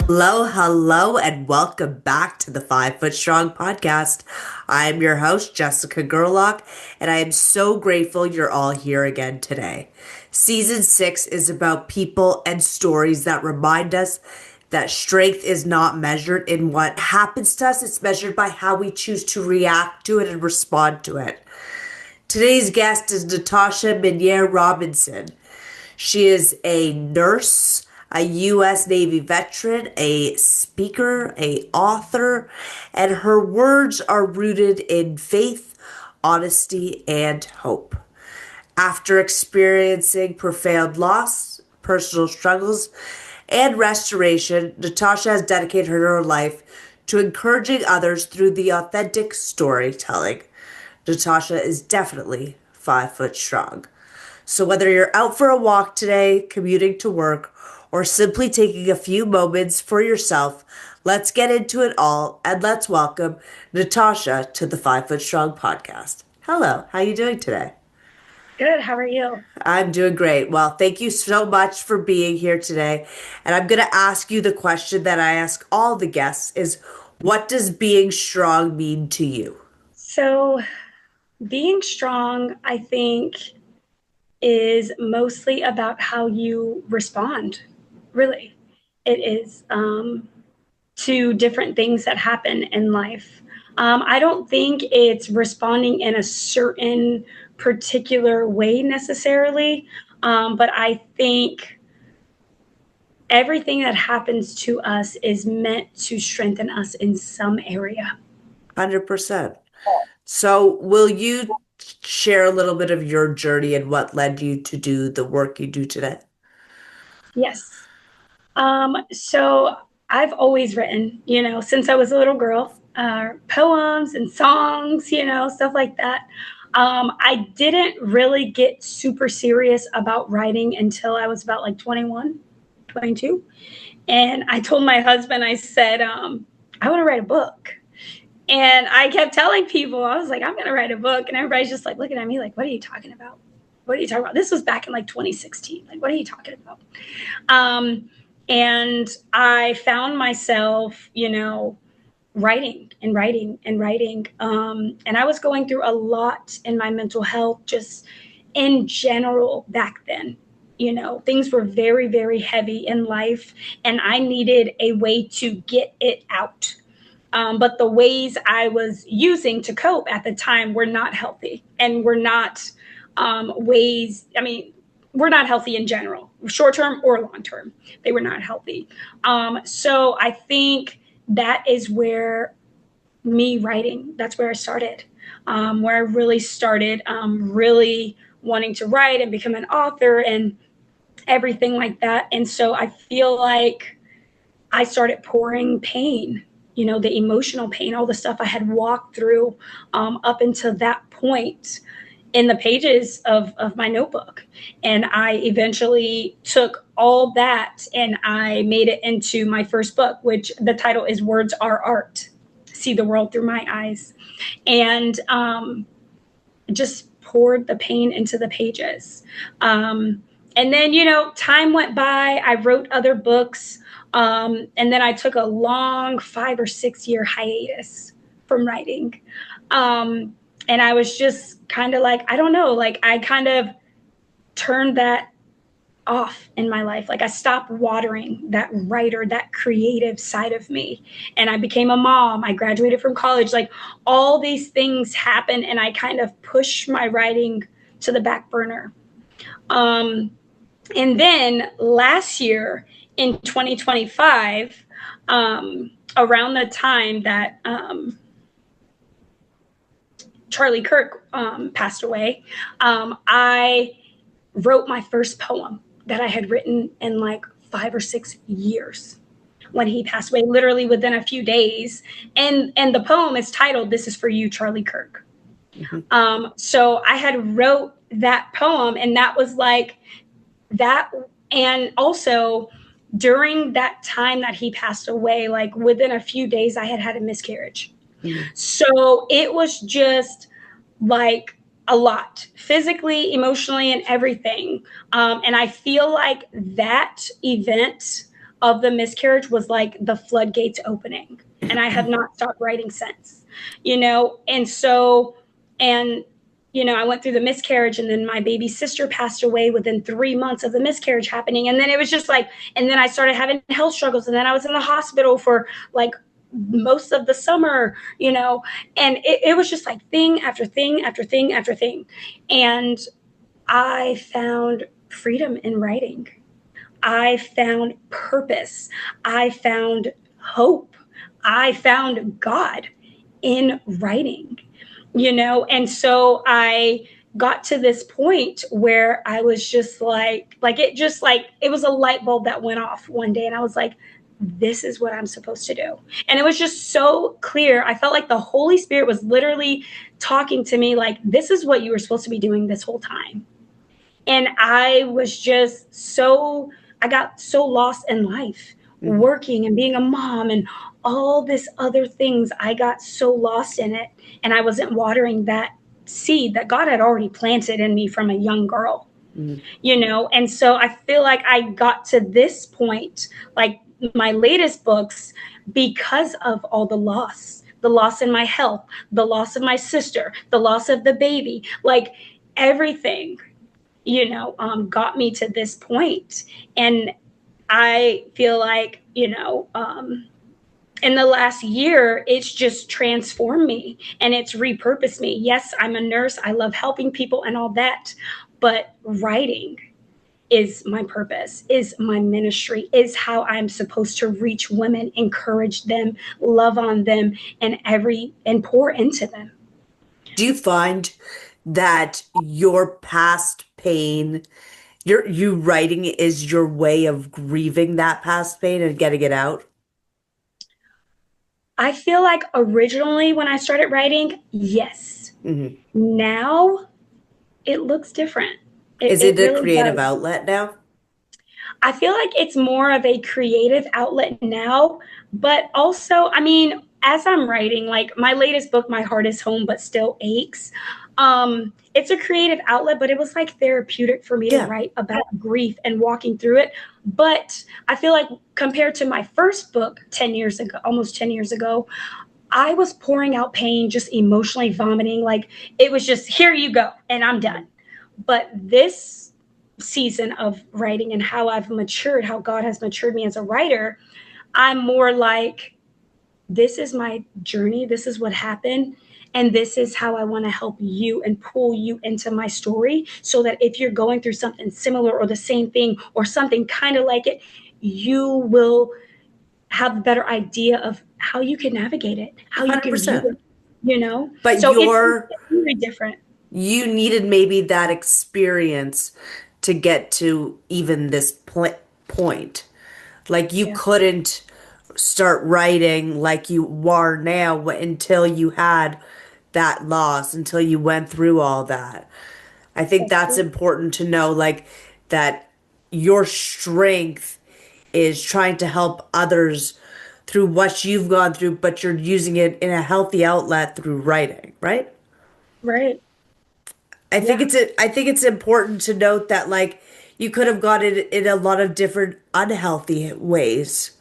Hello, hello, and welcome back to the 5 Foot Strong podcast. I'm your host, Jessica Gerlock, and I am so grateful you're all here again today. Season 6 is about people and stories that remind us that strength is not measured in what happens to us, it's measured by how we choose to react to it and respond to it. Today's guest is Natasha Minier-Robinson. She is a nurse, a U.S. Navy veteran, a speaker, a author, and her words are rooted in faith, honesty, and hope. After experiencing profound loss, personal struggles, and restoration, Natasha has dedicated her life to encouraging others through the authentic storytelling. Natasha is definitely 5 foot strong. So whether you're out for a walk today, commuting to work, or simply taking a few moments for yourself, let's get into it all and let's welcome Natasha to the 5 Foot Strong podcast. Hello, how are you doing today? Good. How are you? I'm doing great. Well, thank you so much for being here today. And I'm going to ask you the question that I ask all the guests is what does being strong mean to you? So, being strong, I think, is mostly about how you respond, really. It is to different things that happen in life. I don't think it's responding in a certain particular way necessarily, but I think everything that happens to us is meant to strengthen us in some area. 100%. So, will you share a little bit of your journey and what led you to do the work you do today? Yes. So I've always written, since I was a little girl, poems and songs, stuff like that. I didn't really get super serious about writing until I was about like 21, 22. And I told my husband, I said, I want to write a book. And I kept telling people, I was like, I'm going to write a book. And everybody's just like looking at me like, what are you talking about? What are you talking about? This was back in like 2016. Like, what are you talking about? And I found myself, writing and writing and writing. And I was going through a lot in my mental health, just in general back then. Things were very, very heavy in life, and I needed a way to get it out. But the ways I was using to cope at the time were not healthy and were not we're not healthy in general, short term or long term. They were not healthy. So I think that is where me writing, that's where I started, where I really started really wanting to write and become an author and everything like that. And so I feel like I started pouring pain, the emotional pain, all the stuff I had walked through up until that point in the pages of my notebook. And I eventually took all that and I made it into my first book, which the title is Words Are Art. See the world through my eyes. And just poured the pain into the pages. And then, time went by. I wrote other books. And then I took a long 5 or 6 year hiatus from writing. And I was just kind of like, I don't know, like I kind of turned that off in my life. Like I stopped watering that writer, that creative side of me. And I became a mom. I graduated from college. Like all these things happened and I kind of pushed my writing to the back burner. And then last year in 2025, around the time that Charlie Kirk passed away, I wrote my first poem that I had written in like 5 or 6 years when he passed away, literally within a few days. And the poem is titled "This Is for You, Charlie Kirk." So I had wrote that poem, and that was like that. And also during that time that he passed away, like within a few days, I had had a miscarriage. So it was just like a lot physically, emotionally, and everything. And I feel like that event of the miscarriage was like the floodgates opening. And I have not stopped writing since, and so, and, I went through the miscarriage, and then my baby sister passed away within 3 months of the miscarriage happening. And then it was just like, and then I started having health struggles, and then I was in the hospital for like most of the summer, and it was just like thing after thing after thing after thing. And I found freedom in writing. I found purpose. I found hope. I found God in writing, and so I got to this point where I was just it was a light bulb that went off one day, and I was like, this is what I'm supposed to do. And it was just so clear. I felt like the Holy Spirit was literally talking to me like, this is what you were supposed to be doing this whole time. And I got so lost in life, working and being a mom and all this other things. I got so lost in it, and I wasn't watering that seed that God had already planted in me from a young girl, and so I feel like I got to this point, like my latest books, because of all the loss in my health, the loss of my sister, the loss of the baby, like everything, got me to this point. And I feel like, in the last year, it's just transformed me and it's repurposed me. Yes, I'm a nurse. I love helping people and all that, but writing is my purpose, is my ministry, is how I'm supposed to reach women, encourage them, love on them, and pour into them. Do you find that your past pain, you writing is your way of grieving that past pain and getting it out? I feel like originally when I started writing, yes. Now it looks different. Is It it a really creative does. outlet now? I feel like it's more of a creative outlet now, but also, I mean, as I'm writing, like my latest book, My Heart is Home, but Still Aches. It's a creative outlet, but it was like therapeutic for me to Yeah, write about grief and walking through it. But I feel like compared to my first book 10 years ago, almost 10 years ago, I was pouring out pain, just emotionally vomiting. Like it was just, here you go, and I'm done. But this season of writing and how I've matured, how God has matured me as a writer, I'm more like, this is my journey. This is what happened. And this is how I want to help you and pull you into my story so that if you're going through something similar or the same thing or something kind of like it, you will have a better idea of how you can navigate it, how you can view 100%. it, you know? But So it's really different. you needed maybe that experience to get to even this point. Like you Yeah, couldn't start writing like you are now until you had that loss, until you went through all that. I think that's that's true. important to know, like that your strength is trying to help others through what you've gone through, but you're using it in a healthy outlet through writing, right? Right. I Yeah. think it's important to note that like you could have gone in a lot of different unhealthy ways,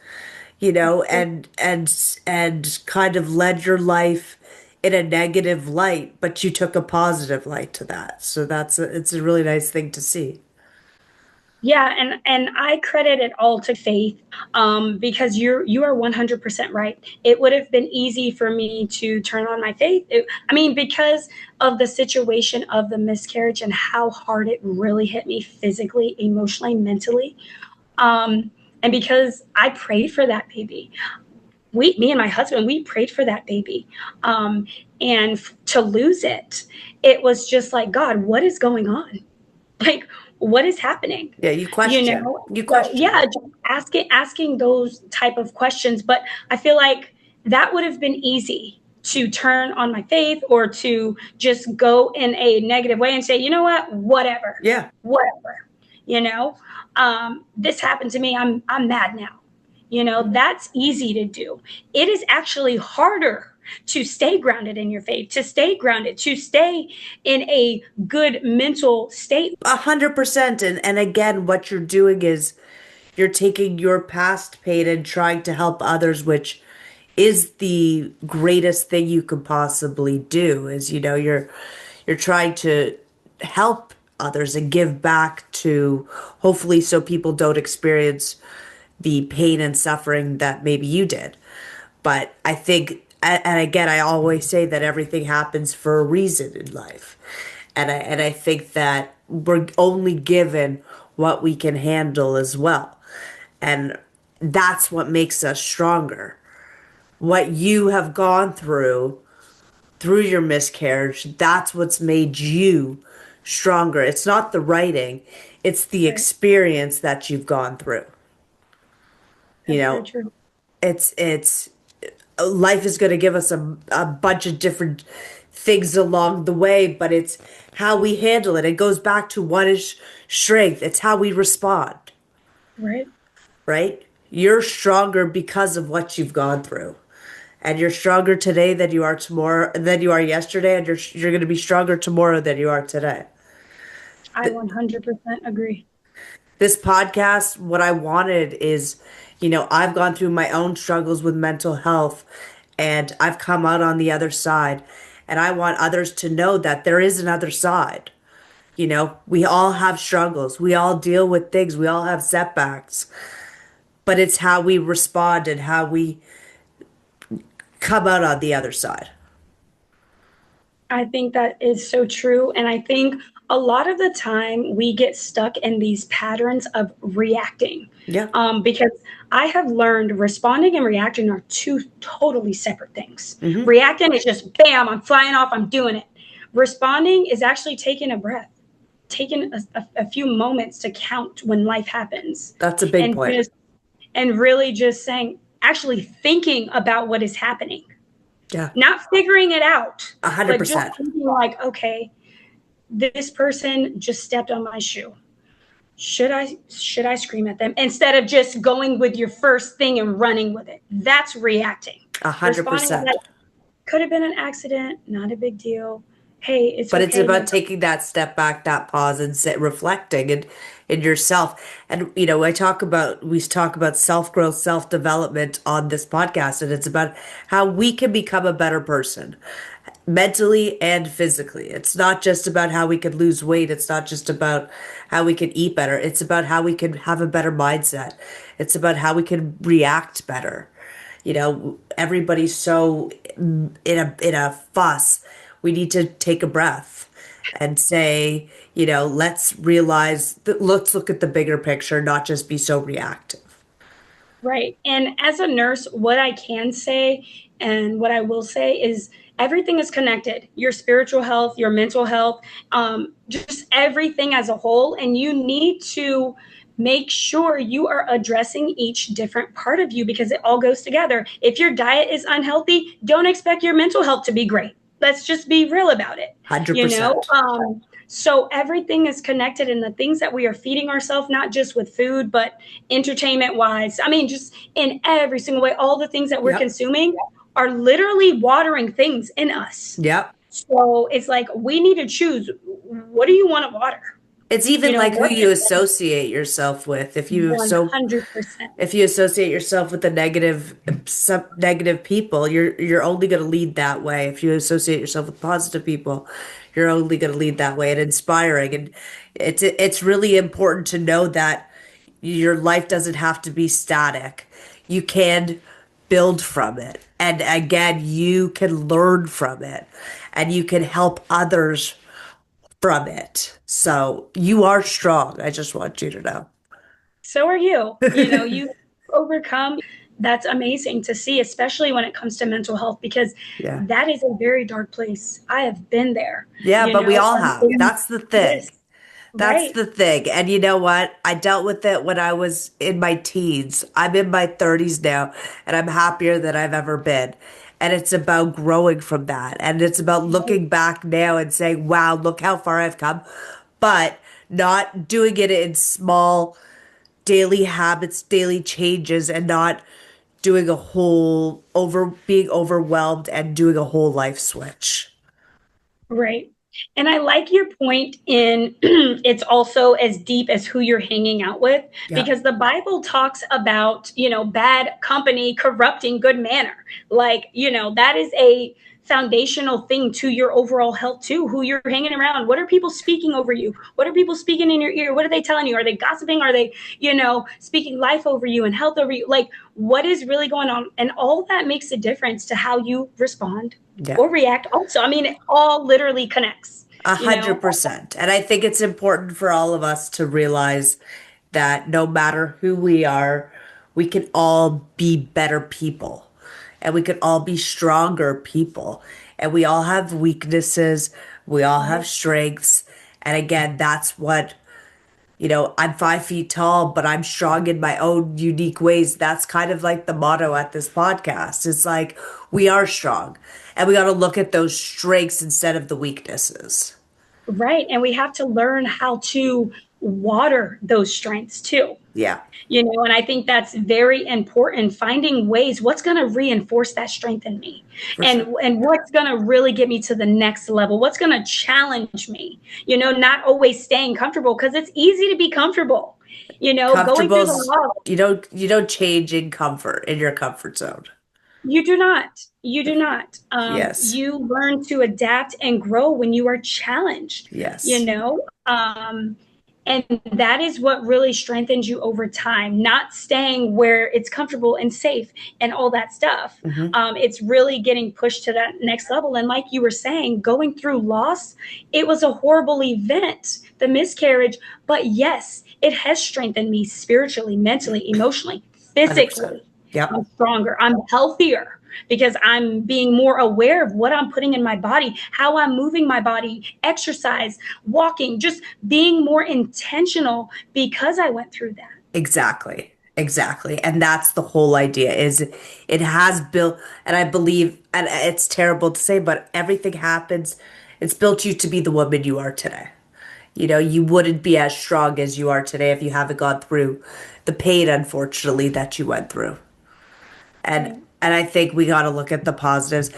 That's true. and kind of led your life in a negative light, but you took a positive light to that. So it's a really nice thing to see. Yeah, and I credit it all to faith, because you are 100% right. It would have been easy for me to turn on my faith. I mean, because of the situation of the miscarriage and how hard it really hit me physically, emotionally, mentally, and because I prayed for that baby. Me and my husband, we prayed for that baby, and to lose it, it was just like, God, what is going on? Like, what is happening, Yeah, you so question. yeah, just asking those type of questions. But I feel like that would have been easy to turn on my faith or to just go in a negative way and say, you know what, Yeah, whatever, this happened to me, I'm mad now. That's easy to do. It is actually harder to stay grounded in your faith, to stay grounded, to stay in a good mental state. 100%. And again, what you're doing is you're taking your past pain and trying to help others, which is the greatest thing you could possibly do. Is, you're trying to help others and give back to, hopefully, so people don't experience the pain and suffering that maybe you did. But I think, and again, I always say that everything happens for a reason in life. And I think that we're only given what we can handle as well. And that's what makes us stronger. What you have gone through your miscarriage, that's what's made you stronger. It's not the writing, it's the Right. experience that you've gone through. You That's very know, true. it's life is going to give us a bunch of different things along the way, but it's how we handle it. It goes back to what is strength. It's how we respond, Right. right? You're stronger because of what you've gone through. And you're stronger today than you are tomorrow, than you are yesterday, and you're going to be stronger tomorrow than you are today. I 100% agree. This podcast, what I wanted is, I've gone through my own struggles with mental health and I've come out on the other side. And I want others to know that there is another side. We all have struggles, we all deal with things, we all have setbacks, but it's how we respond and how we come out on the other side. I think that is so true. And I think a lot of the time we get stuck in these patterns of reacting. Yeah. Because I have learned responding and reacting are two totally separate things. Hmm. Reacting is just bam, I'm flying off, I'm doing it. Responding is actually taking a breath, taking a few moments to count when life happens, That's a big and point. really just saying, actually thinking about what is happening, Yeah. not figuring it out, A hundred but just percent. thinking like, okay, this person just stepped on my shoe. Should I scream at them instead of just going with your first thing and running with it? That's reacting. A hundred Responding is percent. like, could have been an accident, not a big deal. Hey, it's But it's okay. about taking that step back, that pause, and reflecting in yourself. And we talk about self growth, self development on this podcast, and it's about how we can become a better person, mentally and physically. It's not just about how we can lose weight. It's not just about how we can eat better. It's about how we can have a better mindset. It's about how we can react better. Everybody's so in a fuss. We need to take a breath and say, let's realize that, let's look at the bigger picture, not just be so reactive. Right. And as a nurse, what I can say and what I will say is everything is connected, your spiritual health, your mental health, just everything as a whole. And you need to make sure you are addressing each different part of you because it all goes together. If your diet is unhealthy, don't expect your mental health to be great. Let's just be real about it. You know, 100%. so everything is connected, and the things that we are feeding ourselves, not just with food, but entertainment wise. I mean, just in every single way, all the things that we're Yep. consuming are literally watering things in us. Yep. So it's like we need to choose, what do you want to water? It's even like who What you associate yourself with. 100%. If you associate yourself with the some negative people, you're only going to lead that way. If you associate yourself with positive people, you're only going to lead that way and inspiring. And it's really important to know that your life doesn't have to be static. You can build from it. And again, you can learn from it and you can help others from it. So you are strong. I just want you to know. So are you. You overcome. That's amazing to see, especially when it comes to mental health, because Yeah. that is a very dark place. I have been there, Yeah, but we all have. and That's the thing. yes, That's right. the thing. And you know what? I dealt with it when I was in my teens. I'm in my 30s now, and I'm happier than I've ever been. And it's about growing from that. And it's about looking back now and saying, wow, look how far I've come. But not doing it in small daily habits, daily changes, and not doing a being overwhelmed and doing a whole life switch. Right. And I like your point in it's also as deep as who you're hanging out with, Yeah. because the Bible talks about, bad company corrupting good manner. Like, that is a foundational thing to your overall health too. Who you're hanging around. What are people speaking over you? What are people speaking in your ear? What are they telling you? Are they gossiping? Are they, speaking life over you and health over you? Like, what is really going on? And all that makes a difference to how you respond Yeah. or react also. I mean, it all literally connects, A you hundred know? percent. And I think it's important for all of us to realize that no matter who we are, we can all be better people and we can all be stronger people. And we all have weaknesses, we all have Right. strengths. And again, that's what, I'm 5 feet tall, but I'm strong in my own unique ways. That's kind of like the motto at this podcast. It's like we are strong and we got to look at those strengths instead of the weaknesses. Right. And we have to learn how to water those strengths too. Yeah, And I think that's very important, finding ways what's going to reinforce that strength in me, for and sure. what's going to really get me to the next level, what's going to challenge me, not always staying comfortable, because it's easy to be comfortable, going through the Comfortable's law. you don't change in comfort in your comfort zone. You do not. You do not. Yes. You learn to adapt and grow when you are challenged, you Yes. know? Um, and that is what really strengthens you over time, not staying where it's comfortable and safe and all that stuff. Hmm. It's really getting pushed to that next level. And like you were saying, going through loss, it was a horrible event, the miscarriage. But yes, it has strengthened me spiritually, mentally, emotionally, 100%. physically. Yep. I'm stronger. I'm healthier because I'm being more aware of what I'm putting in my body, how I'm moving my body, exercise, walking, just being more intentional because I went through that. Exactly. Exactly. And that's the whole idea is it has built, and I believe, and it's terrible to say, but everything happens. It's built you to be the woman you are today. You wouldn't be as strong as you are today if you haven't gone through the pain, unfortunately, that you went through. And Right. and I think we got to look at the positives.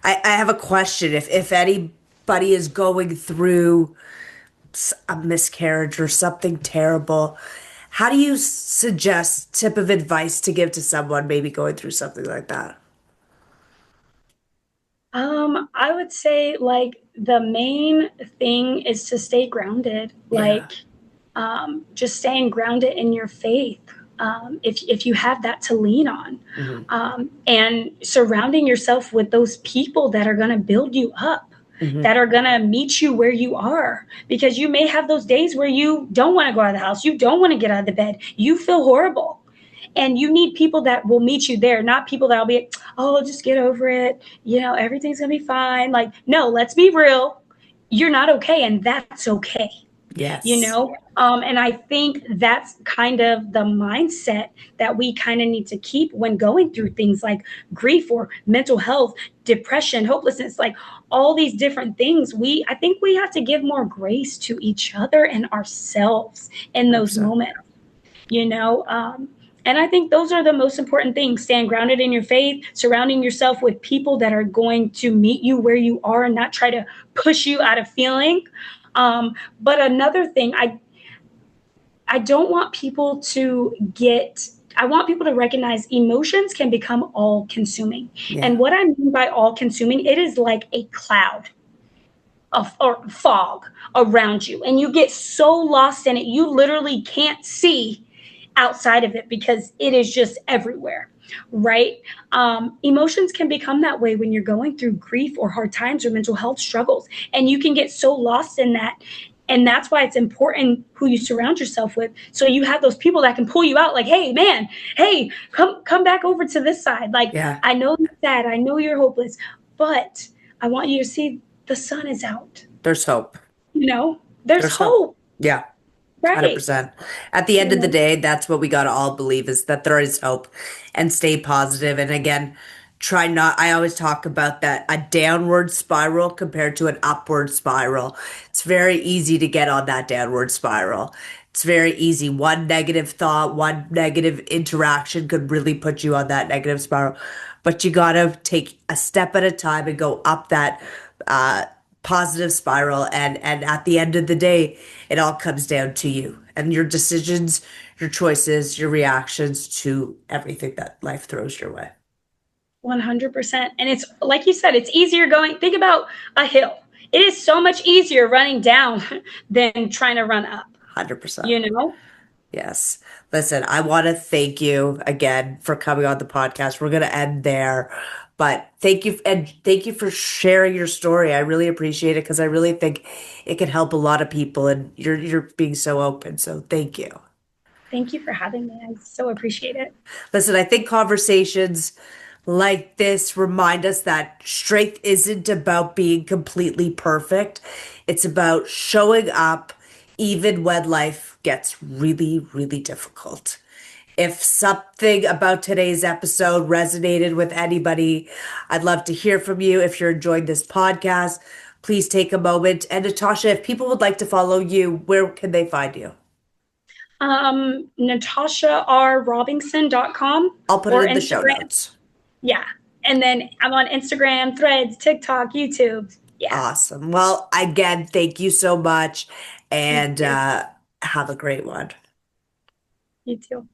I have a question. If anybody is going through a miscarriage or something terrible, how do you suggest tip of advice to give to someone maybe going through something like that? I would say like the main thing is to stay grounded, Yeah. like just staying grounded in your faith. If you have that to lean on, Hmm. and surrounding yourself with those people that are going to build you up, Hmm. that are going to meet you where you are, because you may have those days where you don't want to go out of the house, you don't want to get out of the bed, you feel horrible, and you need people that will meet you there, not people that'll be, oh, just get over it, everything's gonna be fine. Like, no, let's be real, you're not okay, and that's okay. Yes. And I think that's kind of the mindset that we kind of need to keep when going through things like grief or mental health, depression, hopelessness, like all these different things. I think we have to give more grace to each other and ourselves in those 100%. moments, you know and I think those are the most important things: staying grounded in your faith, surrounding yourself with people that are going to meet you where you are and not try to push you out of feeling. But another thing, I don't want people to get I want people to recognize emotions can become all consuming. And Yeah. what I mean by all consuming, it is like a cloud or fog around you, and you get so lost in it you literally can't see outside of it because it is just everywhere, right? Emotions can become that way when you're going through grief or hard times or mental health struggles, and you can get so lost in that. And that's why it's important who you surround yourself with, so you have those people that can pull you out, like, hey man, hey, come back over to this side. Like, Yeah. I know you're sad, I know you're hopeless, but I want you to see the sun is out. There's hope. There's There's hope. hope, Yeah. right? 100%. At the end you of the know day, that's what we got to all believe is that there is hope and stay positive. And again, try not, I always talk about that a downward spiral compared to an upward spiral. It's very easy to get on that downward spiral. It's very easy. One negative thought, one negative interaction could really put you on that negative spiral. But you got to take a step at a time and go up that positive spiral, and at the end of the day, it all comes down to you and your decisions, your choices, your reactions to everything that life throws your way. 100%. And it's like you said, it's easier going. Think about a hill. It is so much easier running down than trying to run up, 100%. you know? Yes. Listen, I want to thank you again for coming on the podcast. We're going to end there, but thank you, and thank you for sharing your story. I really appreciate it because I really think it can help a lot of people, and you're being so open. So thank you. Thank you for having me. I so appreciate it. Listen, I think conversations like this remind us that strength isn't about being completely perfect. It's about showing up even when life gets really, really difficult. If something about today's episode resonated with anybody, I'd love to hear from you. If you're enjoying this podcast, please take a moment. And Natasha, if people would like to follow you, where can they find you? NatashaRRobinson.com I'll put it or in the show Instagram. notes. Yeah. And then I'm on Instagram, Threads, TikTok, YouTube. Yeah. Awesome. Well, again, thank you so much Thank and you. have a great one. You too.